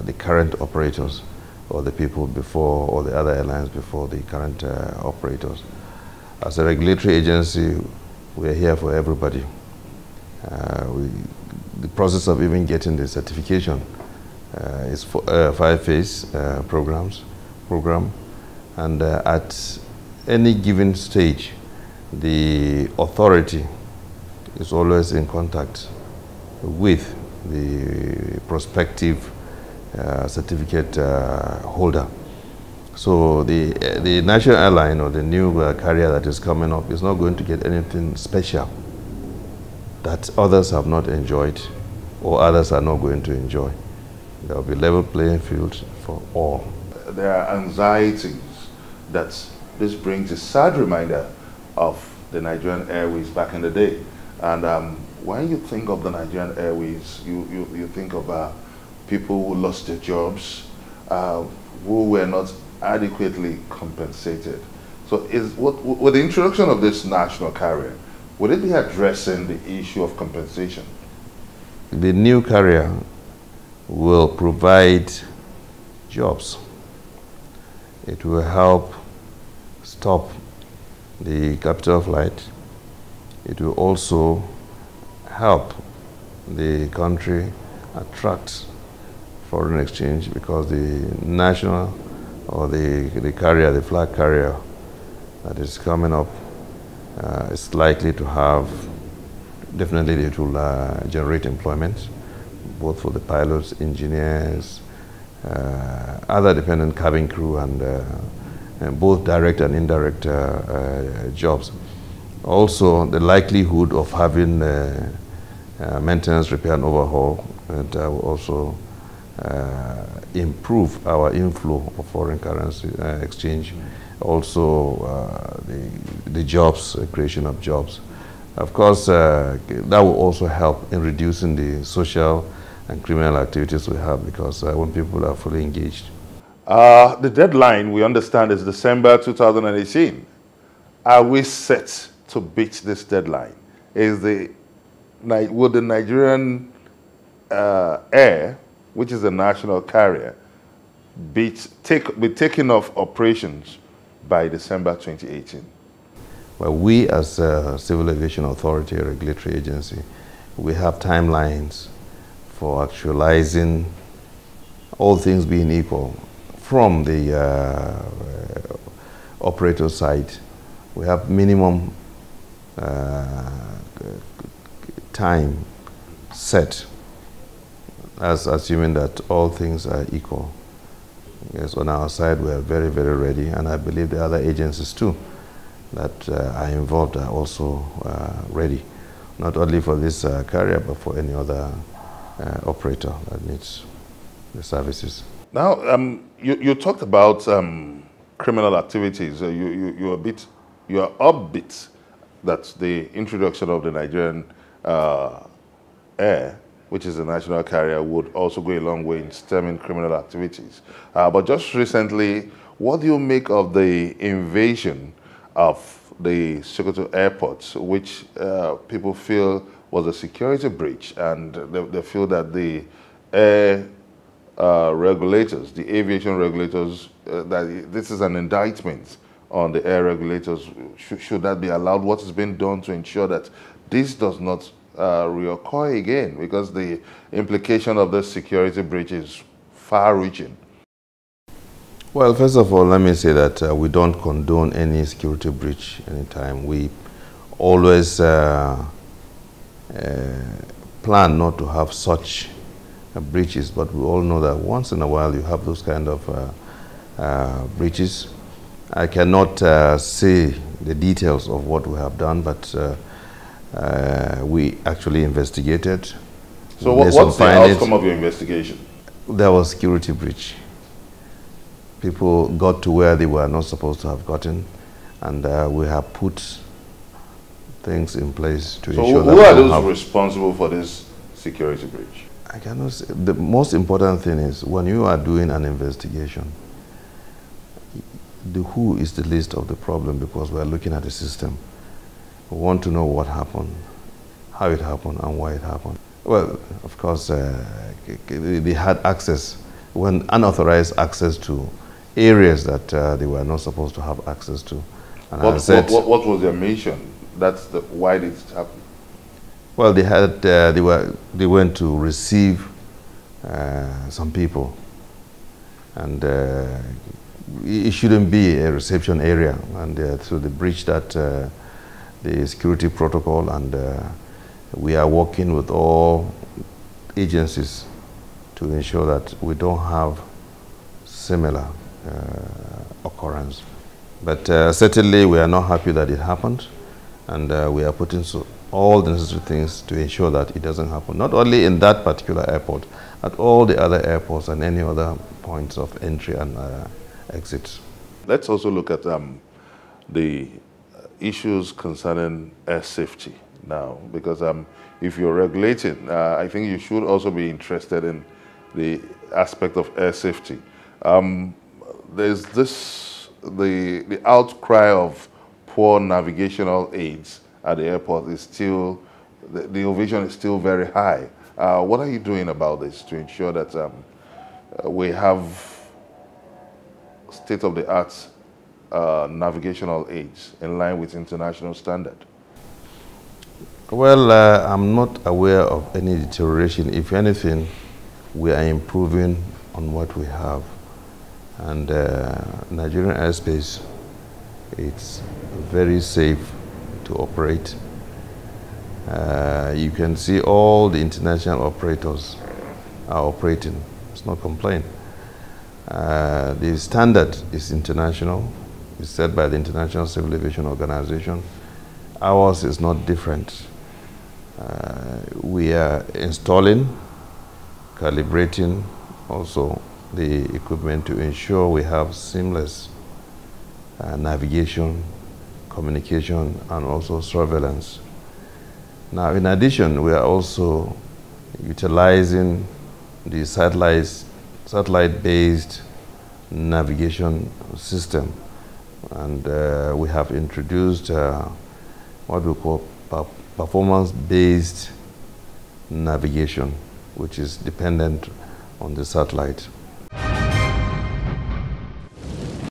the current operators or the people before, or the other airlines before the current operators. As a regulatory agency, we are here for everybody. The process of even getting the certification is for 5-phase program, and at any given stage, the authority is always in contact with the prospective certificate holder. So the national airline or the new carrier that is coming up is not going to get anything special that others have not enjoyed or others are not going to enjoy. There will be level playing field for all. There are anxieties that this brings a sad reminder of the Nigerian Airways back in the day. And when you think of the Nigerian Airways, you think of people who lost their jobs, who were not adequately compensated. So with the introduction of this national carrier, would it be addressing the issue of compensation? The new carrier will provide jobs. It will help stop the capital flight. It will also help the country attract foreign exchange, because the national or the carrier, the flag carrier that is coming up is likely to have, definitely it will generate employment, both for the pilots, engineers, other dependent cabin crew, and both direct and indirect jobs. Also, the likelihood of having maintenance, repair, and overhaul, and will also improve our inflow of foreign currency exchange. Also, the jobs, creation of jobs. Of course, that will also help in reducing the social and criminal activities we have, because when people are fully engaged. The deadline, we understand, is December 2018. Are we set to beat this deadline? Will the Nigerian Air, which is a national carrier, be taking off operations by December 2018? Well, we as a Civil Aviation Authority, a regulatory agency, we have timelines for actualizing, all things being equal. From the operator side, we have minimum time set, as assuming that all things are equal. Yes, on our side, we are very, very ready, and I believe the other agencies too that are involved are also ready, not only for this carrier, but for any other operator that needs the services. Now, you talked about criminal activities. You are upbeat that the introduction of the Nigerian Air, which is a national carrier, would also go a long way in stemming criminal activities. But just recently, what do you make of the invasion of the Sokoto airport, which people feel was a security breach, and they feel that the air regulators, the aviation regulators, that this is an indictment on the air regulators? Should that be allowed? What has been done to ensure that this does not reoccur again? Because the implication of this security breach is far-reaching. Well, first of all, let me say that we don't condone any security breach anytime. We always plan not to have such breaches, but we all know that once in a while you have those kind of breaches. I cannot say the details of what we have done, but we actually investigated. So what's the outcome of your investigation? There was security breach. People got to where they were not supposed to have gotten, and we have put things in place to ensure that. So who are those responsible for this security breach? I cannot say. The most important thing is when you are doing an investigation, the who is the least of the problem, because we are looking at the system. We want to know what happened, how it happened, and why it happened. Well, of course, they had access when unauthorized access to areas that they were not supposed to have access to. And what was their mission? Why did it happen? Well, they went to receive some people, and it shouldn't be a reception area, and so they breached the security protocol, and we are working with all agencies to ensure that we don't have similar occurrence. But certainly we are not happy that it happened, and we are putting all the necessary things to ensure that it doesn't happen, not only in that particular airport, at all the other airports and any other points of entry and exit. Let's also look at the issues concerning air safety now, because if you're regulating, I think you should also be interested in the aspect of air safety. There's the outcry of poor navigational aids at the airport is still, the ovation is still very high. What are you doing about this to ensure that we have state-of-the-art navigational aids in line with international standard? Well, I'm not aware of any deterioration. If anything, we are improving on what we have. And Nigerian airspace, it's very safe to operate. You can see all the international operators are operating. It's not complaint. The standard is international. It's set by the International Civil Aviation Organization. Ours is not different. We are installing, calibrating also the equipment to ensure we have seamless navigation, communication, and also surveillance. Now, in addition, we are also utilizing the satellite-based navigation system, and we have introduced what we call performance-based navigation, which is dependent on the satellite.